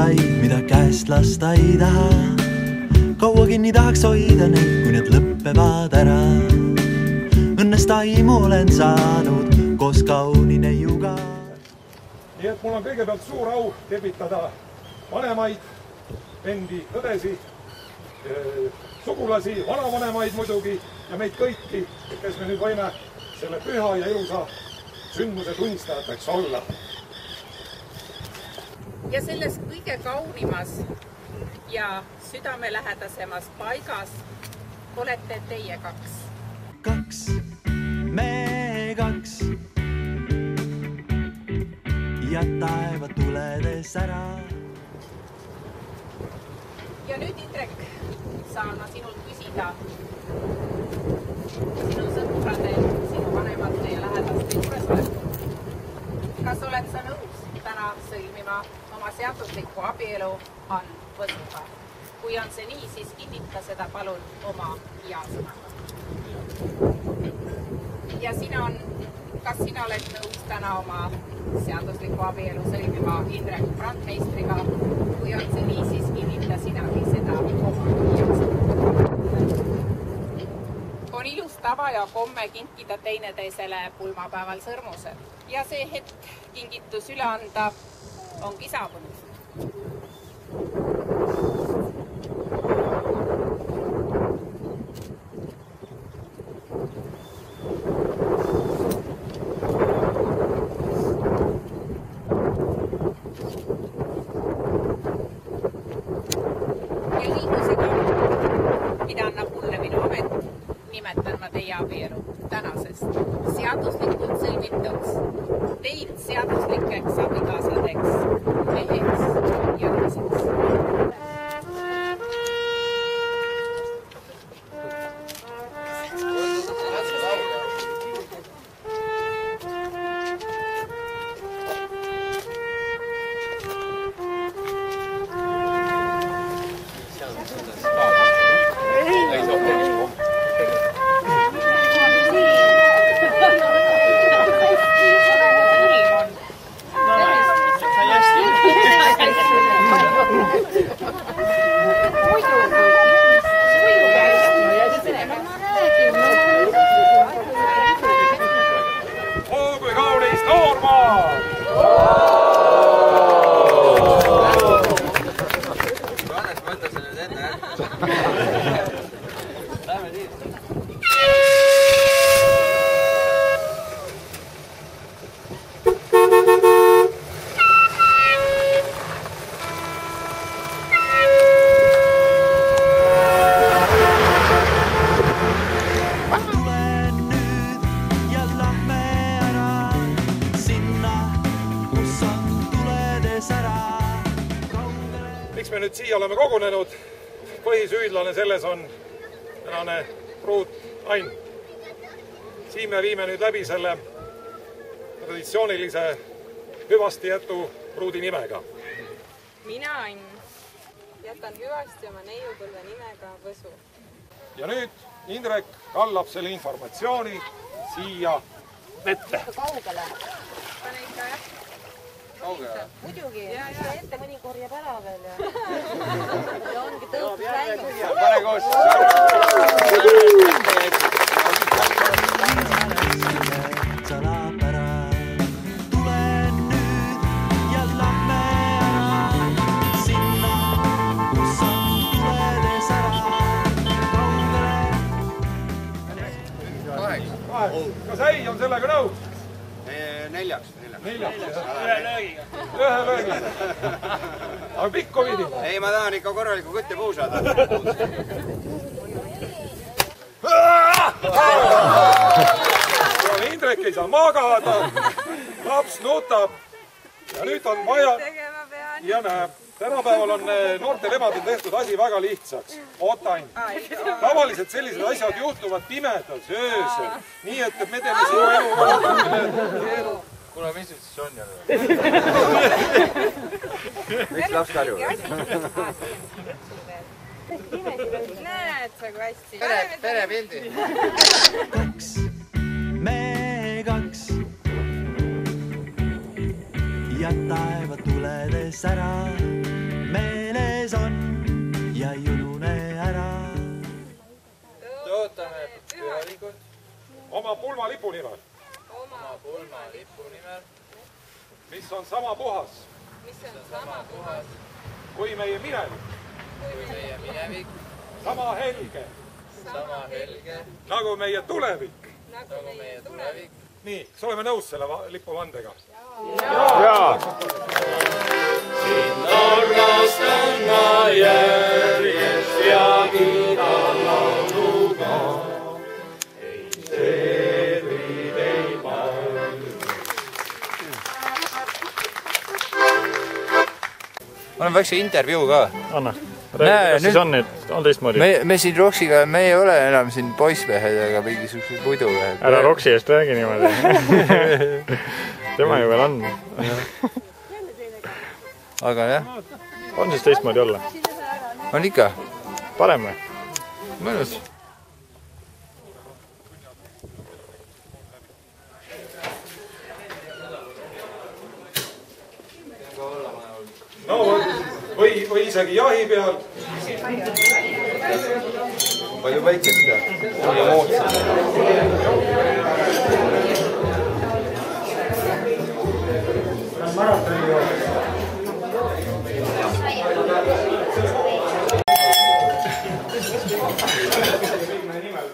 sai, mida käest lasta ei taha. Kaua kinni tahaks hoida neid, kui need lõppevad ära. Õnnest aimu olen saanud koos kauni neiuga. Nii et mul on kõigepealt suur au tervitada vanemaid, vendi, õdesi, sugulasi, vanavanemaid muidugi ja meid kõiki, kes me nüüd võime selle püha ja ilusa sündmuse tunnistajateks olla. Ja selles kõige kaunimas ja südamelähedasemas paigas olete teie kaks. Kaks, me kaks ja taeva tuledes ära. Ja nüüd, Indrek, saan ma sinult küsida sinu sõprade, sinu vanemate ja lähedaste juuresolekut. Kas oled sa nõus täna sõlmima oma seaduslikku abielu Ann Võsuga? Kui on see nii, siis kinnita seda palun oma ja-sõnaga. Ja kas sina oled nõus täna oma seaduslikku abielu sõlmima Indrek Brandmeistriga? Kui on see nii, siis kinnita sinagi seda oma ja-sõnaga. On ilus tava ja komme kinkida teineteisele pulmapäeval sõrmused. Ja see hetk kingitus üle anda ongi saabunud. Ja liigusega, mida annab mulle minu amet, nimetan ma teie abielu tänasest seaduslikult sõlmituks, teilt seaduslikeks abikaasadeks, meheks ja naiseks. Miks me nüüd siia oleme kogunenud? Põhisüüdlane selles on tänane pruut Ain. Siin me viime nüüd läbi selle traditsioonilise hüvastijätu pruudi nimega. Mina Ain jätan hüvasti oma neiupõlve nimega Võsu. Ja nüüd Indrek kallab selle informatsiooni siia ette. Kaugele? Pane ikka jah. Kaugele? Muidugi, ette mõni korjab ära veel ja ongi tõutus läinud. Pane koos! Tulen nüüd ja lähme ära sinna, kus on tuledes ära kaugele. Kas ei on sellega nõus? Neljaks. Ühe löögiga. Aga pikku vidi? Ei, ma tahan ikka korraliku kütte puu saada. Indrek ei saa magada, laps nutab ja nüüd on vaja ja näeb. Tänapäeval on noortel emadel tehtud asi väga lihtsaks. Otain. Tavaliselt sellised asjad juhtuvad pimedas, öösel. Nii, et me teeme sinu elu. Kuule, mis siis on jälle? Miks laps karju? Näed sa kui hästi. Perepildi. Kaks, me kaks ja taeva tuledes ära lipu nimel. Oma pulma lipu nimel. Mis on sama puhas. Mis on sama puhas. Kui meie minevik. Kui meie minevik. Sama helge. Sama helge. Nagu meie tulevik. Nagu meie tulevik. Nii, kas oleme nõus selle lipuvandega? Jaa! Siin Norrast on ma järjest ja kiidan lauluga. Ei seedrid ei pannud. Ma olen väikse intervjuu ka. Anna, räägi, kas siis on teistmoodi? Me siin Roksiga, me ei ole enam siin poissmehed, aga mingisugused muidumehed. Ära Roksi eest räägi niimoodi. Tema ju veel on. Aga jah. On siis teistmoodi olla? On ikka. Parem või? Mõnus. No või isegi jahi peal. Palju väikest ka. Palju moodsad. Maratoni joon. Nimel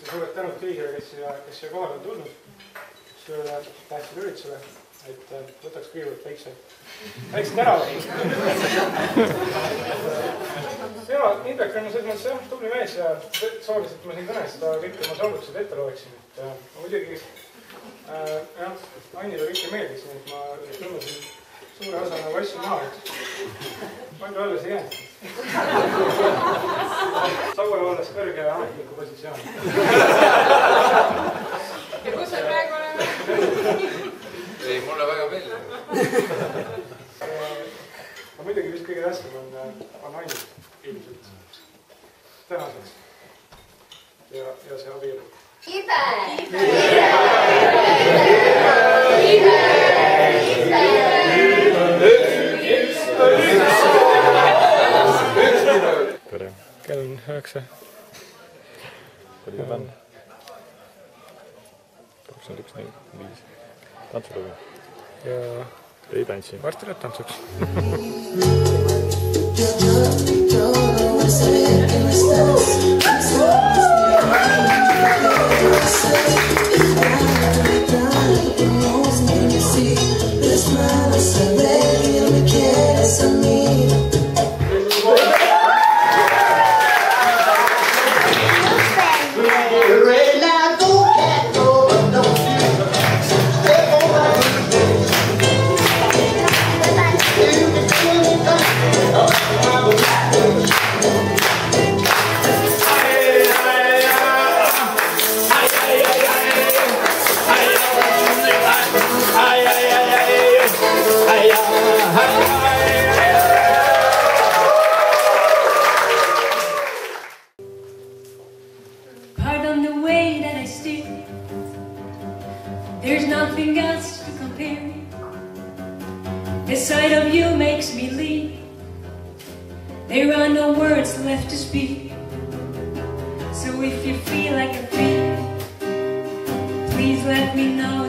suured tänud kõigile, kes siia kohale on tulnud. Sellele tähtsale üritusele, et võtaks kõigepealt väikse tänava. Ja Indrek on selles mõttes tubli mees ja soovis, et ma siin kõnes seda kõike oma soovitused ette loeksin. Ma muidugi Annile kõike meeldis, nii et ma tõmbasin suure osa nagu asju maha, et palju alles ei jäänud. Saue olles kõrge ametliku positsioon. Ja kus me praegu oleme? Ei, mulle väga meeldib. Aga muidugi vist kõige tähtsam on Anni ilmselt tänaseks ja see abielu. Tere. Kell on 9. Palju bänd? 21.45. Tantsuruumi. Ja ei tantsi. Varsti läheb tantsuks. Pardon the way that I steer. There's nothing else to compare. The sight of you makes me leave. There are no words left to speak. So if you feel like a thief, please let me know.